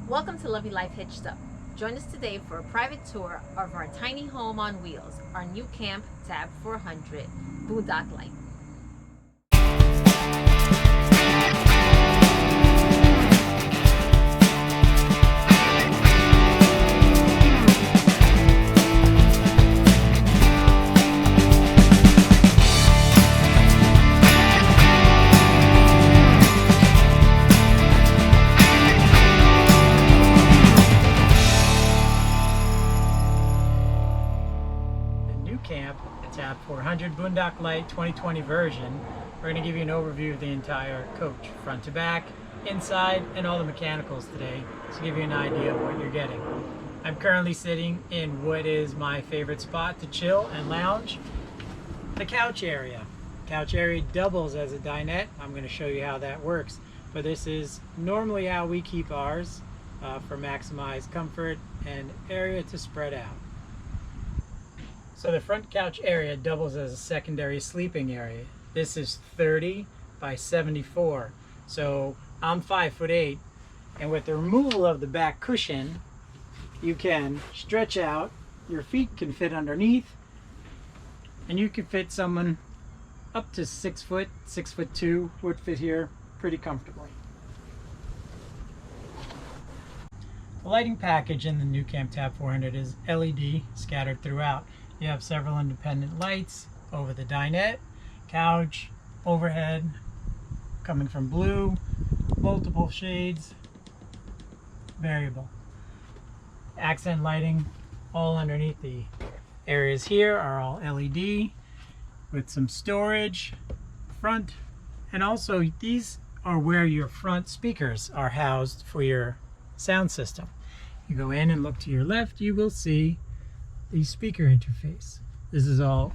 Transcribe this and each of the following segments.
Welcome to Lovey Life Hitched Up. Join us today for a private tour of our tiny home on wheels, our new camp, Tab 400 Boondock Lite. Camp, Tab 400 Boondock Lite 2020 version. We're going to give you an overview of the entire coach, front to back, inside, and all the mechanicals today to give you an idea of what you're getting. I'm currently sitting in what is my favorite spot to chill and lounge, the couch area. Couch area doubles as a dinette. I'm going to show you how that works, but this is normally how we keep ours for maximized comfort and area to spread out. So the front couch area doubles as a secondary sleeping area. This is 30 by 74. So I'm 5'8", and with the removal of the back cushion, you can stretch out, your feet can fit underneath, and you can fit someone up to 6 foot, 6'2" would fit here pretty comfortably. The lighting package in the new Camp Tab 400 is LED scattered throughout. You have several independent lights over the dinette, couch, overhead, coming from blue, multiple shades, variable. Accent lighting all underneath the areas here are all LED with some storage front, and also these are where your front speakers are housed for your sound system. You go in and look to your left, you will see the speaker interface. This is all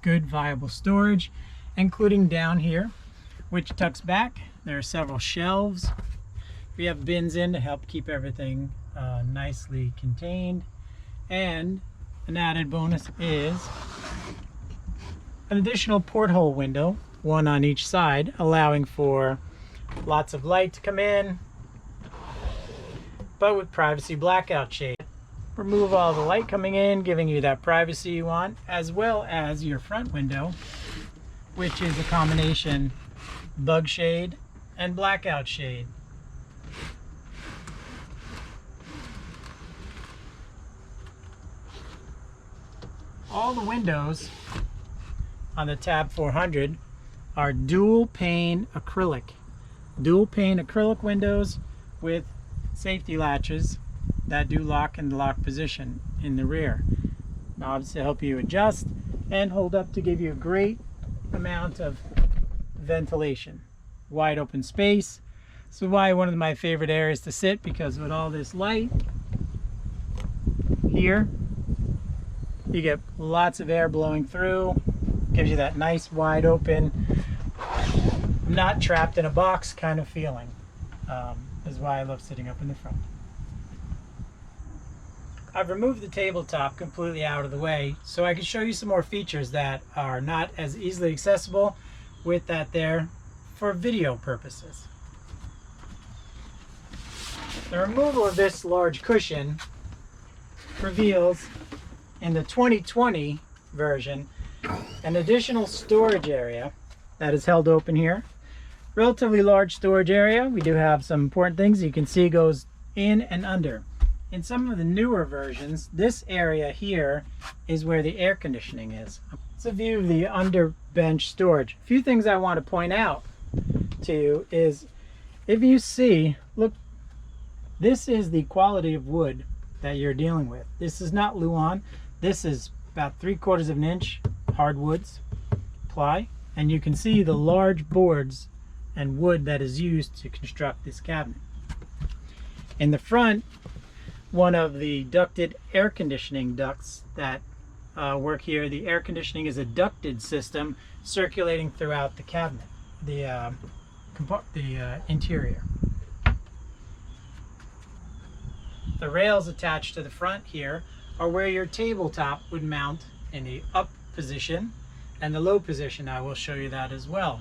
good viable storage, including down here, which tucks back. There are several shelves. We have bins in to help keep everything nicely contained, and an added bonus is an additional porthole window, one on each side, allowing for lots of light to come in, but with privacy blackout shade. Remove all the light coming in, giving you that privacy you want, as well as your front window, which is a combination bug shade and blackout shade. All the windows on the Tab 400 are dual pane acrylic. Dual pane acrylic windows with safety latches that do lock in the lock position in the rear. Knobs to help you adjust and hold up to give you a great amount of ventilation. Wide open space. This is why one of my favorite areas to sit, because with all this light here, you get lots of air blowing through. Gives you that nice wide open, not trapped in a box kind of feeling. Is why I love sitting up in the front. I've removed the tabletop completely out of the way so I can show you some more features that are not as easily accessible with that there for video purposes. The removal of this large cushion reveals in the 2020 version an additional storage area that is held open here. Relatively large storage area. We do have some important things you can see goes in and under. In some of the newer versions, this area here is where the air conditioning is. It's a view of the under bench storage. A few things I want to point out to you is, if you see, look, this is the quality of wood that you're dealing with. This is not Luan. This is about 3/4 of an inch hardwoods ply, and you can see the large boards and wood that is used to construct this cabinet. In the front, one of the ducted air conditioning ducts that work here. The air conditioning is a ducted system circulating throughout the cabinet, the interior. The rails attached to the front here are where your tabletop would mount in the up position and the low position. I will show you that as well.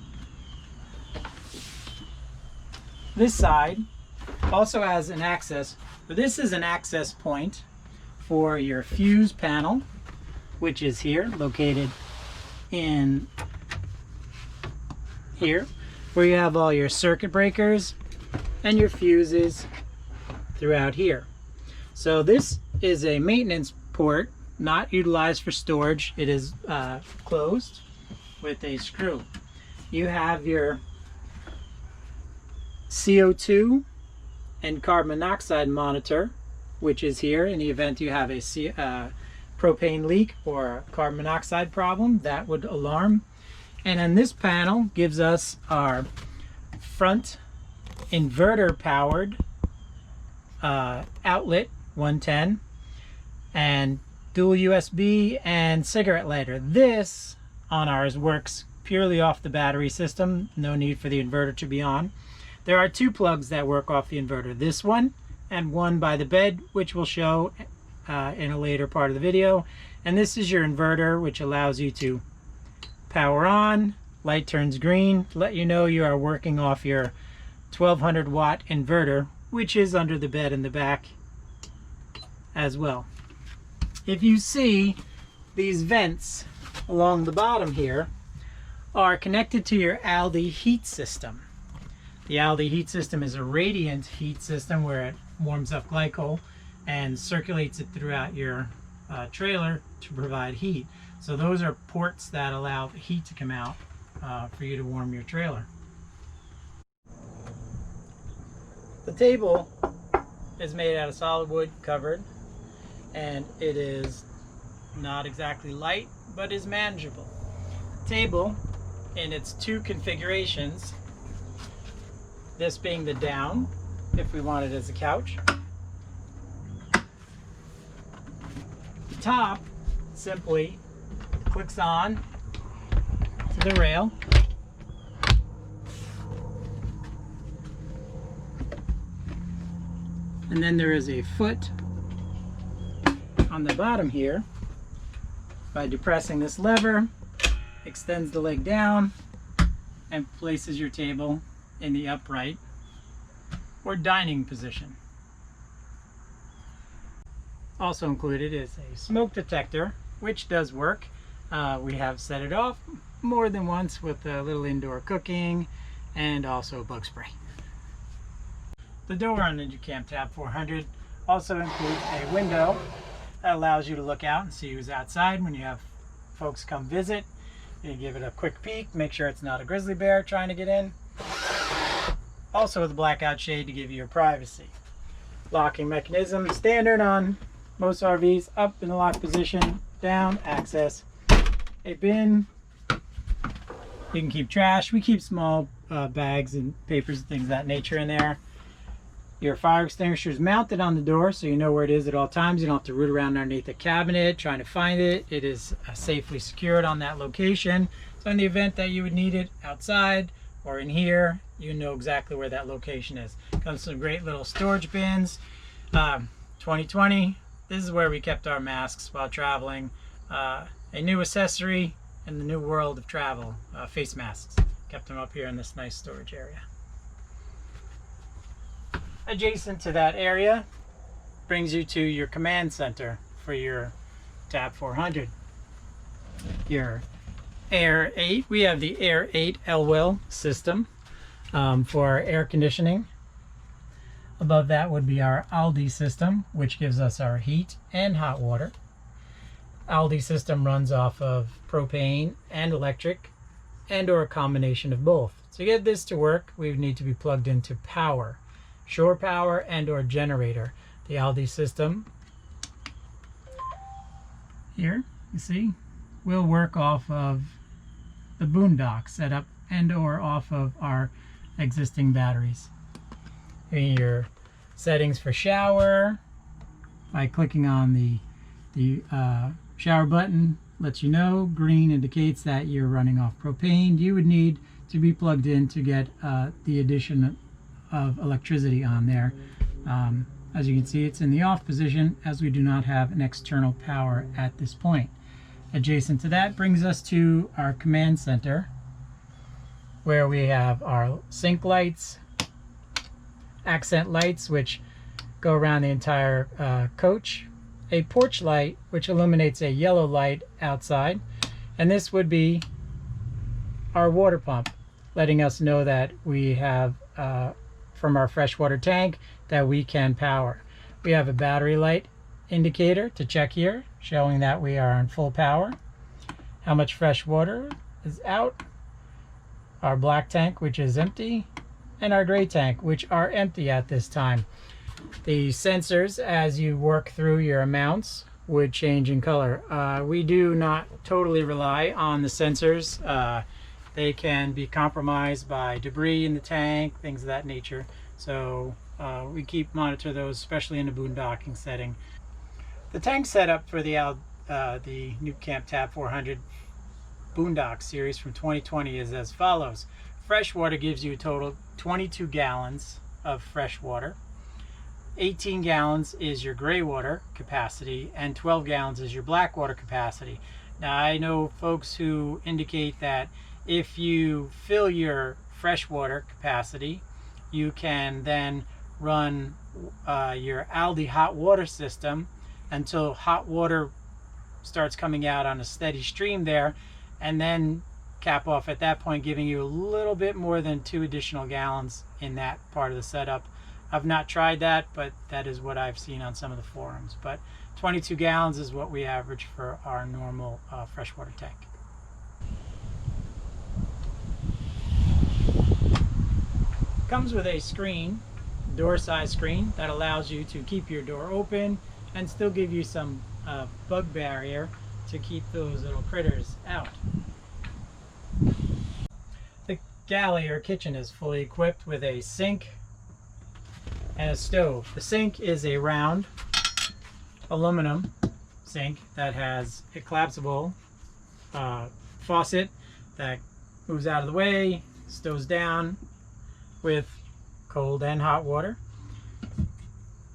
This side Also has an access, but this is an access point for your fuse panel, which is here, located in here, where you have all your circuit breakers and your fuses throughout here. So this is a maintenance port, not utilized for storage. It is closed with a screw. You have your CO2 and carbon monoxide monitor, which is here in the event you have a propane leak or a carbon monoxide problem that would alarm. And then this panel gives us our front inverter powered outlet 110 and dual USB and cigarette lighter. This on ours works purely off the battery system, no need for the inverter to be on. There are two plugs that work off the inverter, this one and one by the bed, which we'll show in a later part of the video. And this is your inverter, which allows you to power on, light turns green to let you know you are working off your 1200 watt inverter, which is under the bed in the back as well. If you see, these vents along the bottom here are connected to your Aldi heat system. The Aldi heat system is a radiant heat system where it warms up glycol and circulates it throughout your trailer to provide heat. So those are ports that allow heat to come out for you to warm your trailer. The table is made out of solid wood covered, and it is not exactly light, but is manageable. The table in its two configurations, this being the down, if we want it as a couch. The top simply clicks on to the rail. And then there is a foot on the bottom here. By depressing this lever, extends the leg down and places your table in the upright or dining position. Also included is a smoke detector, which does work. We have set it off more than once with a little indoor cooking and also bug spray. The door on the NuCamp Tab 400 also includes a window that allows you to look out and see who's outside when you have folks come visit. You give it a quick peek, make sure it's not a grizzly bear trying to get in. Also with a blackout shade to give you your privacy. Locking mechanism, standard on most RVs, up in the lock position, down, access. A bin, you can keep trash. We keep small bags and papers and things of that nature in there. Your fire extinguisher is mounted on the door, so you know where it is at all times. You don't have to root around underneath the cabinet trying to find it. It is safely secured on that location. So in the event that you would need it outside or in here, you know exactly where that location is. Comes some great little storage bins. 2020, this is where we kept our masks while traveling. A new accessory in the new world of travel, face masks. Kept them up here in this nice storage area. Adjacent to that area brings you to your command center for your Tab 400. Your Air 8, we have the Air 8 L-Well system for our air conditioning. Above that would be our Aldi system, which gives us our heat and hot water. Aldi system runs off of propane and electric, and or a combination of both. To get this to work, we would need to be plugged into power. Shore power and or generator. The Aldi system here, you see, will work off of the Boondock setup and or off of our existing batteries. And your settings for shower, by clicking on the shower button, lets you know. Green indicates that you're running off propane. You would need to be plugged in to get the addition of electricity on there. As you can see, it's in the off position as we do not have an external power at this point. Adjacent to that brings us to our command center, where we have our sink lights, accent lights which go around the entire coach, a porch light which illuminates a yellow light outside, and this would be our water pump, letting us know that we have from our freshwater tank that we can power. We have a battery light indicator to check here, showing that we are on full power, how much fresh water is out, our black tank which is empty, and our gray tank which are empty at this time. The sensors, as you work through your amounts, would change in color. We do not totally rely on the sensors. They can be compromised by debris in the tank, things of that nature. So we monitor those, especially in the boondocking setting. The tank setup for the New Camp Tab 400 Boondock series from 2020 is as follows. Freshwater gives you a total 22 gallons of fresh water. 18 gallons is your gray water capacity, and 12 gallons is your black water capacity. Now, I know folks who indicate that if you fill your freshwater capacity, you can then run your Aldi hot water system until hot water starts coming out on a steady stream there, and then cap off at that point, giving you a little bit more than 2 additional gallons in that part of the setup. I've not tried that, but that is what I've seen on some of the forums. But 22 gallons is what we average for our normal freshwater tank. Comes with a screen, door size screen, that allows you to keep your door open and still give you some bug barrier to keep those little critters out. The galley or kitchen is fully equipped with a sink and a stove. The sink is a round aluminum sink that has a collapsible faucet that moves out of the way, stows down with cold and hot water.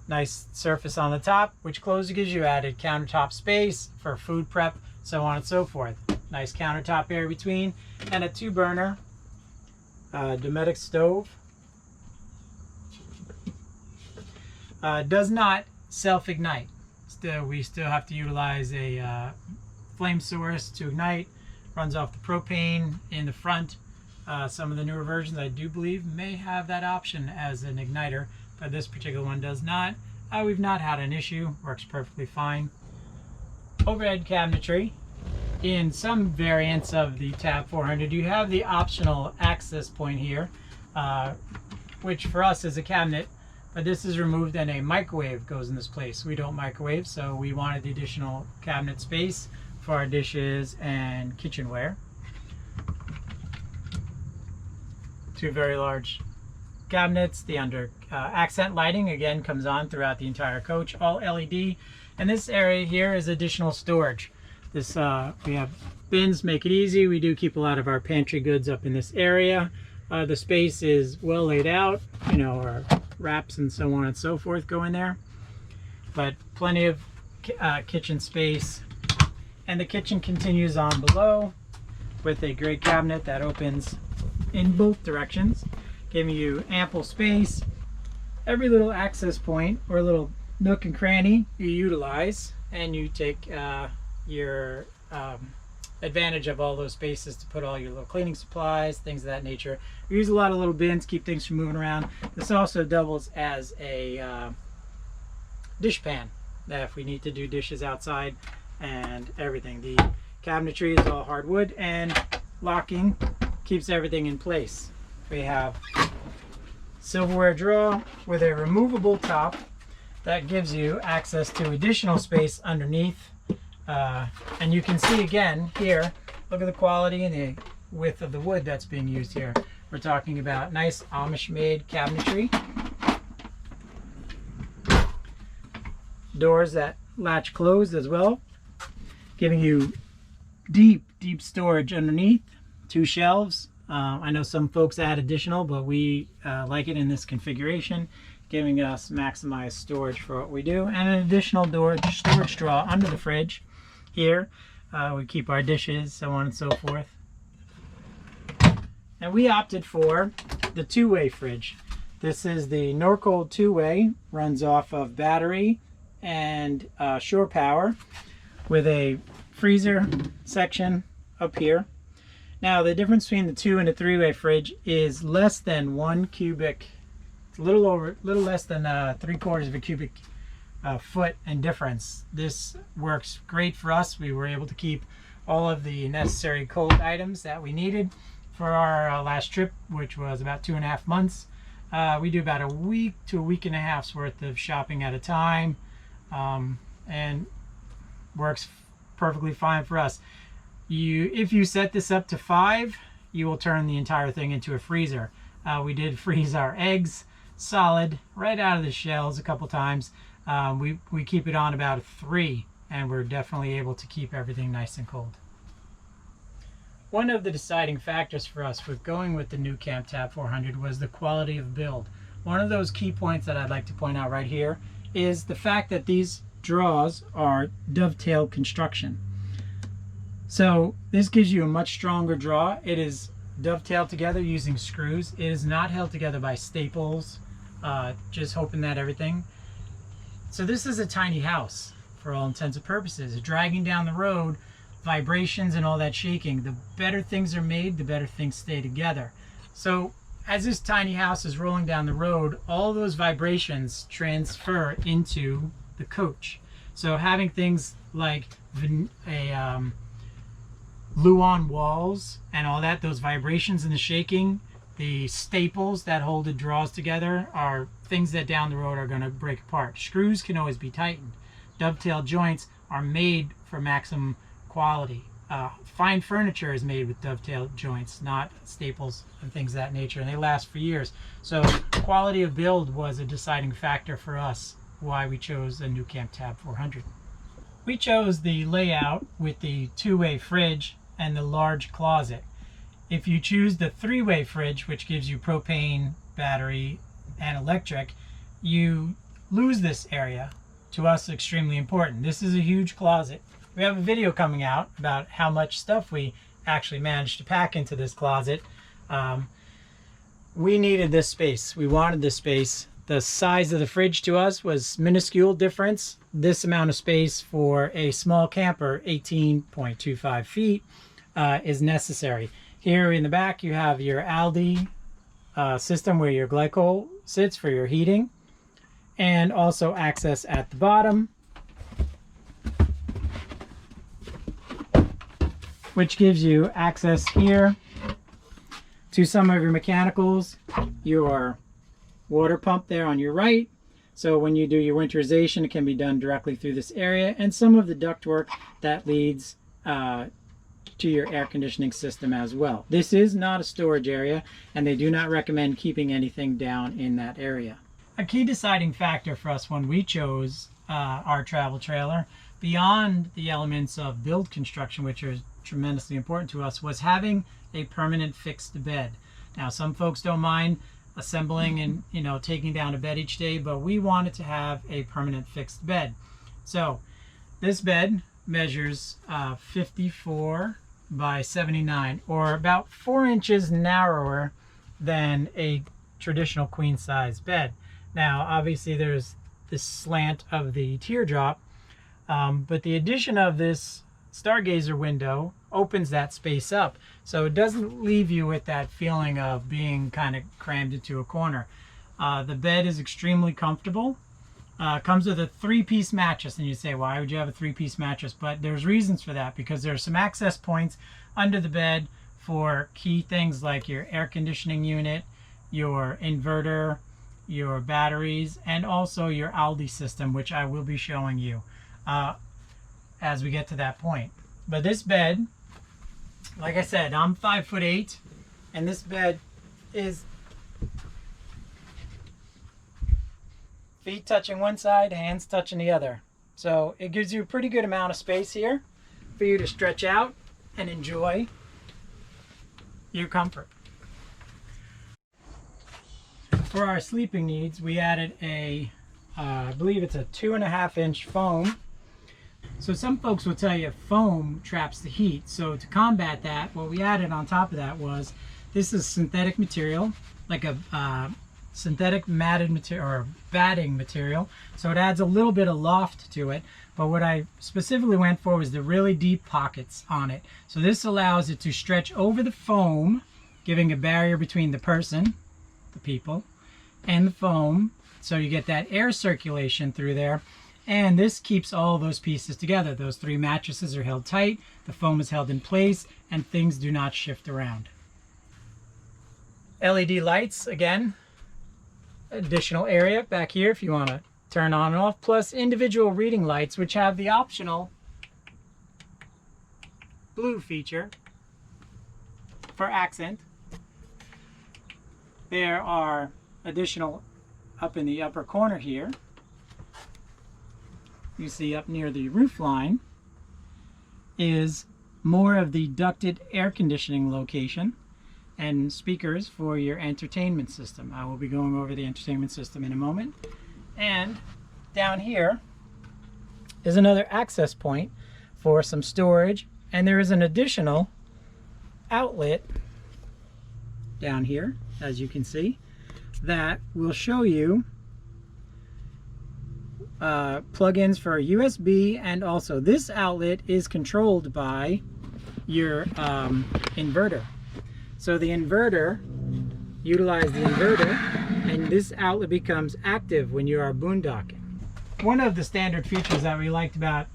Nice surface on the top, which closes, gives you added countertop space for food prep, so on and so forth. Nice countertop area between, and a 2-burner Dometic stove. Does not self-ignite. We still have to utilize a flame source to ignite. Runs off the propane in the front. Some of the newer versions, I do believe, may have that option as an igniter, but this particular one does not. We've not had an issue. Works perfectly fine. Overhead cabinetry. In some variants of the Tab 400, you have the optional access point here, which for us is a cabinet. But this is removed and a microwave goes in this place. We don't microwave, so we wanted the additional cabinet space for our dishes and kitchenware. 2 very large cabinets. The under accent lighting again comes on throughout the entire coach, all LED. And this area here is additional storage. This we have bins, make it easy. We do keep a lot of our pantry goods up in this area. The space is well laid out, you know, our wraps and so on and so forth go in there, but plenty of kitchen space. And the kitchen continues on below with a great cabinet that opens in both directions, giving you ample space. Every little access point or little nook and cranny you utilize, and you take your advantage of all those spaces to put all your little cleaning supplies, things of that nature. We use a lot of little bins, keep things from moving around. This also doubles as a dish pan, that if we need to do dishes outside and everything. The cabinetry is all hardwood, and locking keeps everything in place. We have silverware drawer with a removable top that gives you access to additional space underneath. And you can see again here, look at the quality and the width of the wood that's being used here. We're talking about nice Amish made cabinetry. Doors that latch closed as well, giving you deep storage underneath. 2 shelves. I know some folks add additional, but we like it in this configuration, giving us maximized storage for what we do. And an additional storage drawer under the fridge. Here we keep our dishes, so on and so forth. And we opted for the 2-way fridge. This is the Norcold two-way, runs off of battery and shore power with a freezer section up here. Now the difference between the two and the three-way fridge is less than 1 cubic. It's a little less than 3/4 of a cubic foot in difference. This works great for us. We were able to keep all of the necessary cold items that we needed for our last trip, which was about 2.5 months. We do about a week to a week and a half's worth of shopping at a time, and works perfectly fine for us. If you set this up to 5, you will turn the entire thing into a freezer. We did freeze our eggs solid right out of the shells a couple times. We keep it on about a 3, and we're definitely able to keep everything nice and cold. One of the deciding factors for us with going with the new Camp Tab 400 was the quality of build. One of those key points that I'd like to point out right here is the fact that these drawers are dovetail construction. So this gives you a much stronger draw. It is dovetailed together using screws. It is not held together by staples, just hoping that everything. So this is a tiny house for all intents and purposes. Dragging down the road, vibrations and all that shaking, the better things are made, the better things stay together. So as this tiny house is rolling down the road, all those vibrations transfer into the coach. So having things like Luan walls and all that, those vibrations and the shaking, the staples that hold the drawers together are things that down the road are going to break apart. Screws can always be tightened. Dovetail joints are made for maximum quality. Fine furniture is made with dovetail joints, not staples and things of that nature, and they last for years. So quality of build was a deciding factor for us why we chose the new Camp Tab 400. We chose the layout with the two-way fridge and the large closet. If you choose the three-way fridge, which gives you propane, battery, and electric, you lose this area. To us, extremely important. This is a huge closet. We have a video coming out about how much stuff we actually managed to pack into this closet. We needed this space. We wanted this space. The size of the fridge to us was minuscule difference. This amount of space for a small camper, 18.25 feet, is necessary. Here in the back you have your Aldi system where your glycol sits for your heating, and also access at the bottom, which gives you access here to some of your mechanicals, your water pump there on your right. So when you do your winterization, it can be done directly through this area, and some of the ductwork that leads to your air conditioning system as well. This is not a storage area, and they do not recommend keeping anything down in that area. A key deciding factor for us when we chose our travel trailer, beyond the elements of build construction, which are tremendously important to us, was having a permanent fixed bed. Now, some folks don't mind assembling and taking down a bed each day, but we wanted to have a permanent fixed bed. So this bed measures 54 by 79, or about 4 inches narrower than a traditional queen size bed. Now obviously there's this slant of the teardrop, but the addition of this stargazer window opens that space up, so it doesn't leave you with that feeling of being kind of crammed into a corner. The bed is extremely comfortable. Comes with a 3-piece mattress, and you say, why would you have a 3-piece mattress? But there's reasons for that, because there are some access points under the bed for key things like your air conditioning unit, your inverter, your batteries, and also your Aldi system, which I will be showing you as we get to that point. But this bed, like I said, I'm 5'8", and this bed is feet touching one side, hands touching the other. So it gives you a pretty good amount of space here for you to stretch out and enjoy your comfort. For our sleeping needs, we added a, I believe it's a 2.5-inch foam. So some folks will tell you foam traps the heat. So to combat that, what we added on top of that was, this is synthetic material, like a synthetic matted material or batting material, so it adds a little bit of loft to it. But what I specifically went for was the really deep pockets on it. So this allows it to stretch over the foam, giving a barrier between the person, the people, and the foam, so you get that air circulation through there. And this keeps all those pieces together. Those 3 mattresses are held tight, the foam is held in place, and things do not shift around. LED lights, again, additional area back here if you want to turn on and off, plus individual reading lights, which have the optional blue feature for accent. There are additional up in the upper corner here. You see up near the roof line is more of the ducted air conditioning location and speakers for your entertainment system. I will be going over the entertainment system in a moment. And down here is another access point for some storage, and there is an additional outlet down here, as you can see, that will show you plug-ins for USB, and also this outlet is controlled by your inverter. So the inverter, utilize the inverter, and this outlet becomes active when you are boondocking. One of the standard features that we liked about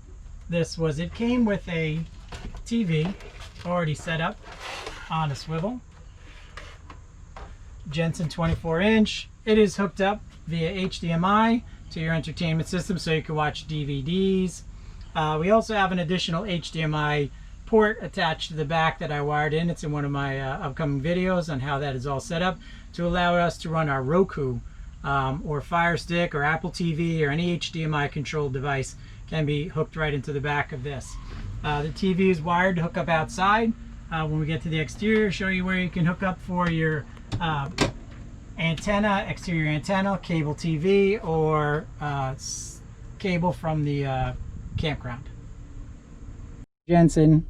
this was it came with a TV already set up on a swivel. Jensen 24-inch. It is hooked up via HDMI to your entertainment system, so you can watch DVDs. We also have an additional HDMI port attached to the back that I wired in. It's in one of my upcoming videos on how that is all set up to allow us to run our Roku or Fire Stick or Apple TV or any HDMI controlled device can be hooked right into the back of this. The TV is wired to hook up outside. When we get to the exterior, show you where you can hook up for your antenna, exterior antenna, cable TV, or cable from the campground. Jensen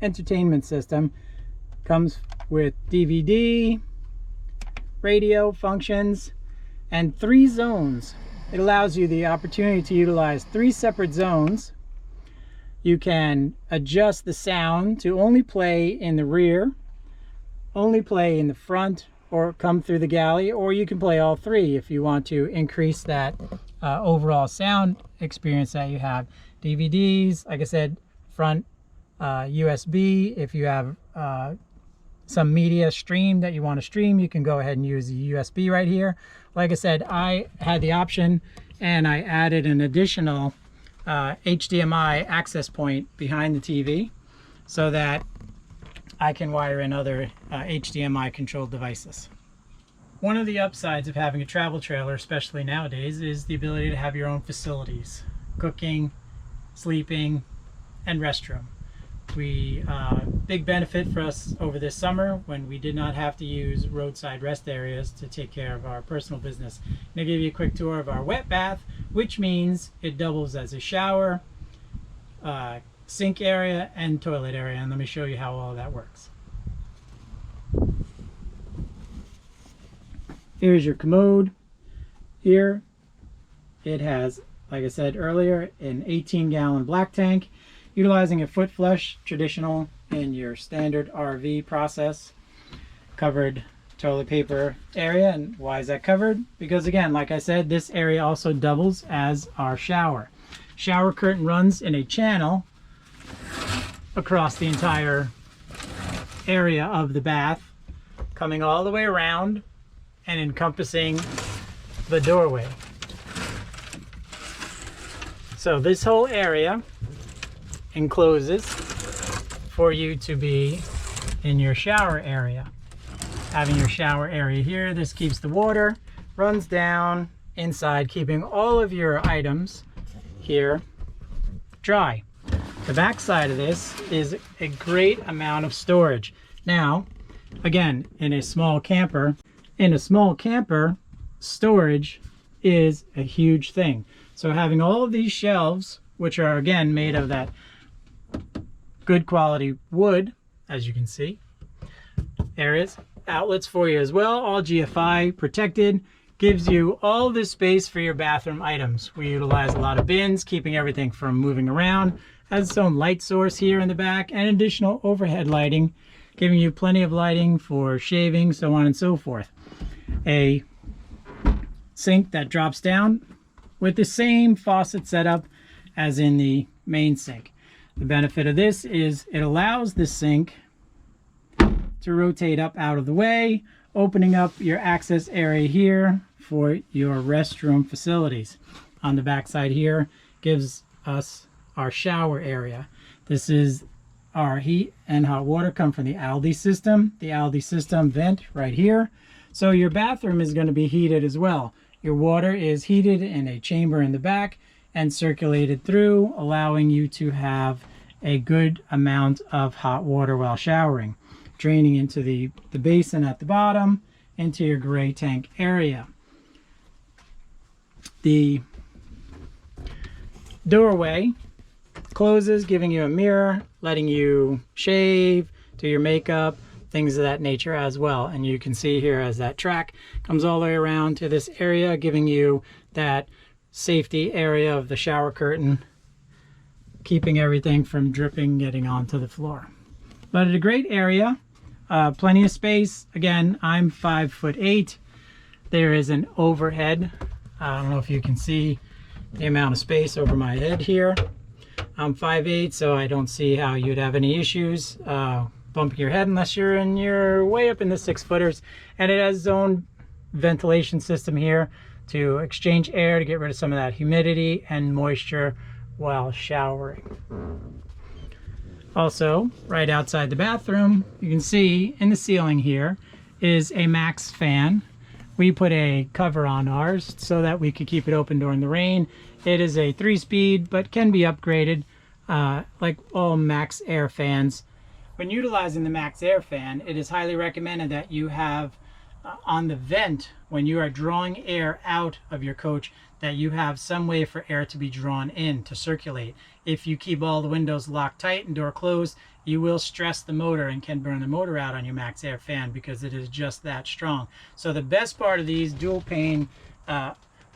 entertainment system comes with DVD, radio functions, and 3 zones. It allows you the opportunity to utilize 3 separate zones. You can adjust the sound to only play in the rear, only play in the front, or come through the galley, or you can play all 3 if you want to increase that overall sound experience that you have. DVDs, like I said, front USB. If you have some media stream that you want to stream, you can go ahead and use the USB right here. Like I said, I had the option and I added an additional HDMI access point behind the TV so that I can wire in other HDMI controlled devices. One of the upsides of having a travel trailer, especially nowadays, is the ability to have your own facilities: cooking, sleeping, and restroom. Big benefit for us over this summer when we did not have to use roadside rest areas to take care of our personal business. I'm going to give you a quick tour of our wet bath, which means it doubles as a shower, sink area, and toilet area, and let me show you how all that works. Here's your commode. Here it has, like I said earlier, an 18-gallon black tank, utilizing a foot flush, traditional in your standard RV process. Covered toilet paper area. And why is that covered? Because again, like I said, this area also doubles as our shower. Shower curtain runs in a channel across the entire area of the bath, coming all the way around and encompassing the doorway. So this whole area encloses for you to be in your shower area. Having your shower area here, this keeps the water, runs down inside, keeping all of your items here dry. The back side of this is a great amount of storage. Now, again, in a small camper, storage is a huge thing. So having all of these shelves, which are again made of that good quality wood, as you can see, there is outlets for you as well, all GFI protected. Gives you all this space for your bathroom items. We utilize a lot of bins, keeping everything from moving around. Has its own light source here in the back and additional overhead lighting, giving you plenty of lighting for shaving, so on and so forth. A sink that drops down with the same faucet setup as in the main sink. The benefit of this is it allows the sink to rotate up out of the way, opening up your access area here for your restroom facilities. On the back side here gives us our shower area. This is our heat and hot water come from the Aldi system. The Aldi system vent right here. So your bathroom is going to be heated as well. Your water is heated in a chamber in the back and circulated through, allowing you to have a good amount of hot water while showering, draining into the basin at the bottom, into your gray tank area. The doorway closes, giving you a mirror, letting you shave, do your makeup, things of that nature as well. And you can see here as that track comes all the way around to this area, giving you that safety area of the shower curtain, keeping everything from dripping, getting onto the floor. But a great area, plenty of space. Again, I'm 5'8". There is an overhead. I don't know if you can see the amount of space over my head here. I'm 5'8", so I don't see how you'd have any issues bumping your head unless you're in your way up in the 6-footers. And it has its own ventilation system here to exchange air to get rid of some of that humidity and moisture while showering. Also, right outside the bathroom, you can see in the ceiling here is a max fan. We put a cover on ours so that we could keep it open during the rain. It is a 3-speed, but can be upgraded like all max air fans. When utilizing the max air fan, it is highly recommended that you have on the vent, when you are drawing air out of your coach, that you have some way for air to be drawn in to circulate. If you keep all the windows locked tight and door closed, you will stress the motor and can burn the motor out on your max air fan because it is just that strong. So the best part of these dual pane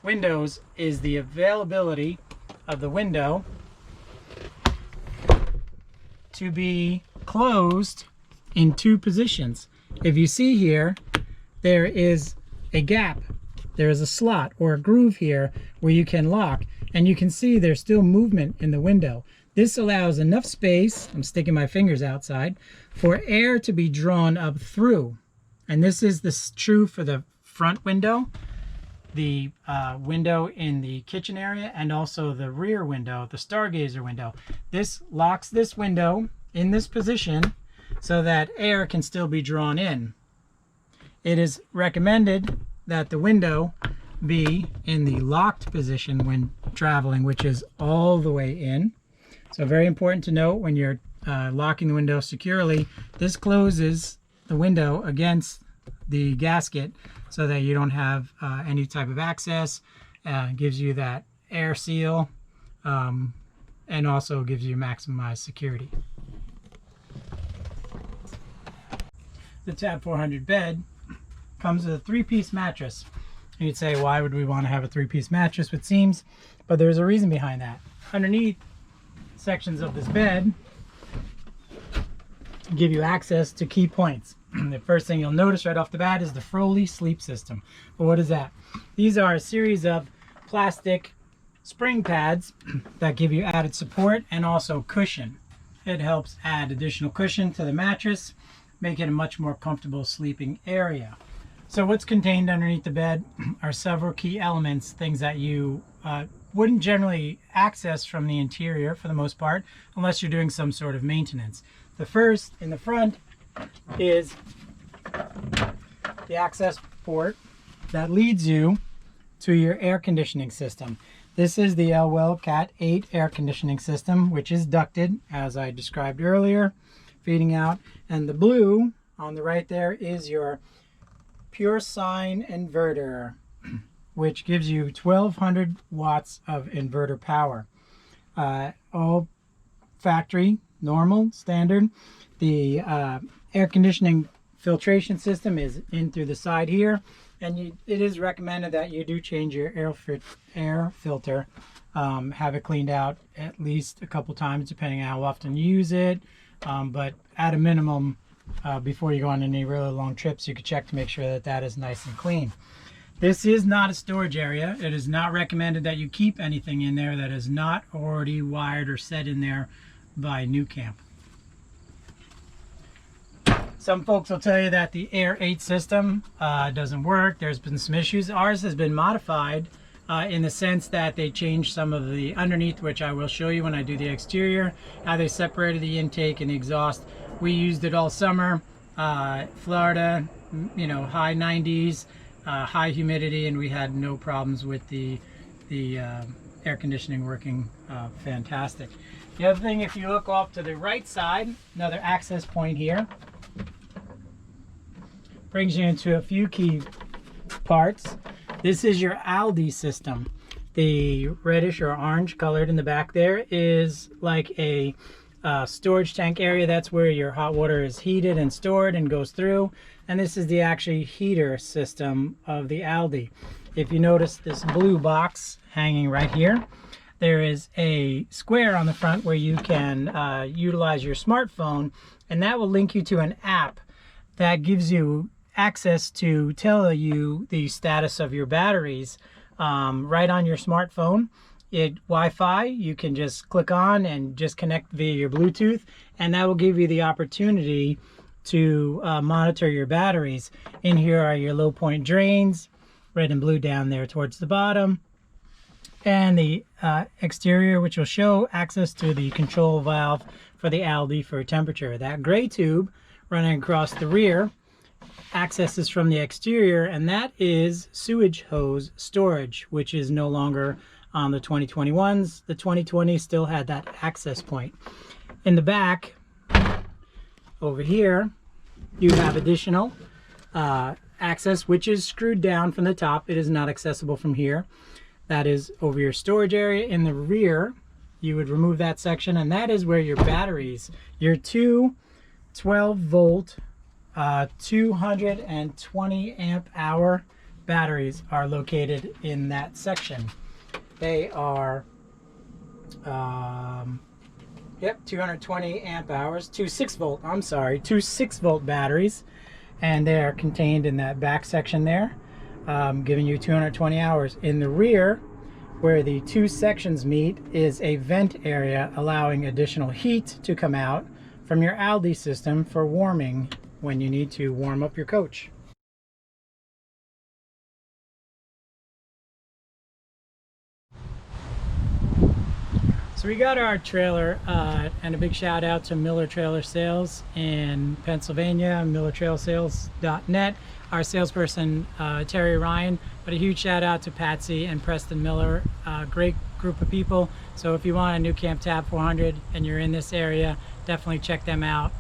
windows is the availability of the window to be closed in 2 positions. If you see here, there is a gap. There is a slot or a groove here where you can lock, and you can see there's still movement in the window. This allows enough space, I'm sticking my fingers outside, for air to be drawn up through. And this is true for the front window, the window in the kitchen area, and also the rear window, the stargazer window. This locks this window in this position so that air can still be drawn in. It is recommended that the window be in the locked position when traveling, which is all the way in. So very important to note when you're locking the window securely, this closes the window against the gasket so that you don't have any type of access. Gives you that air seal and also gives you maximized security. The Tab 400 bed comes with a 3-piece mattress. You'd say, why would we want to have a 3-piece mattress with seams? But there's a reason behind that. Underneath sections of this bed give you access to key points. The first thing you'll notice right off the bat is the Froley sleep system. But what is that? These are a series of plastic spring pads that give you added support and also cushion. It helps add additional cushion to the mattress, make it a much more comfortable sleeping area. So what's contained underneath the bed are several key elements, things that you wouldn't generally access from the interior for the most part, unless you're doing some sort of maintenance. The first in the front is the access port that leads you to your air conditioning system. This is the Elwell Cat 8 air conditioning system, which is ducted, as I described earlier, feeding out. And the blue on the right there is your pure sine inverter, which gives you 1200 watts of inverter power. All factory, normal, standard. The air conditioning filtration system is in through the side here, and it is recommended that you do change your air filter. Have it cleaned out at least a couple times depending on how often you use it, but at a minimum, before you go on any really long trips, you could check to make sure that that is nice and clean. This is not a storage area. It is not recommended that you keep anything in there that is not already wired or set in there by New Camp. Some folks will tell you that the Air 8 system doesn't work. There's been some issues. Ours has been modified in the sense that they changed some of the underneath, which I will show you when I do the exterior, how they separated the intake and the exhaust. We used it all summer. Florida, you know, high 90s, high humidity, and we had no problems with the air conditioning working fantastic. The other thing, if you look off to the right side, another access point here, brings you into a few key parts. This is your Aldi system. The reddish or orange colored in the back there is like a storage tank area. That's where your hot water is heated and stored and goes through. And this is the actual heater system of the Aldi. If you notice this blue box hanging right here, there is a square on the front where you can utilize your smartphone, and that will link you to an app that gives you access to tell you the status of your batteries right on your smartphone. Wi-Fi, you can just click on and just connect via your Bluetooth, and that will give you the opportunity to monitor your batteries. In here are your low point drains, red and blue down there towards the bottom, and the exterior, which will show access to the control valve for the Aldi for temperature. That gray tube running across the rear accesses from the exterior, and that is sewage hose storage, which is no longer on the 2021s. The 2020s still had that access point. In the back over here, you have additional access, which is screwed down from the top. It is not accessible from here. That is over your storage area. In the rear, you would remove that section, and that is where your batteries, your two 12-volt 220 amp hour batteries are located in that section. They are 220 amp hours, two 6-volt batteries, and they are contained in that back section there, giving you 220 hours. In the rear, where the two sections meet, is a vent area allowing additional heat to come out from your Aldi system for warming when you need to warm up your coach. So we got our trailer, and a big shout out to Miller Trailer Sales in Pennsylvania, millertrailsales.net. Our salesperson, Terry Ryan, but a huge shout out to Patsy and Preston Miller, great group of people. So if you want a New Camp Tab 400 and you're in this area, definitely check them out.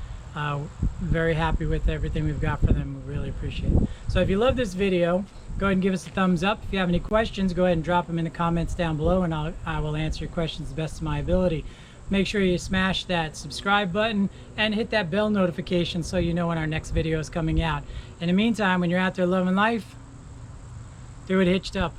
Very happy with everything we've got for them. We really appreciate it. So if you love this video, go ahead and give us a thumbs up. If you have any questions, go ahead and drop them in the comments down below, and I will answer your questions to the best of my ability. Make sure you smash that subscribe button and hit that bell notification so you know when our next video is coming out. In the meantime, when you're out there loving life, do it hitched up.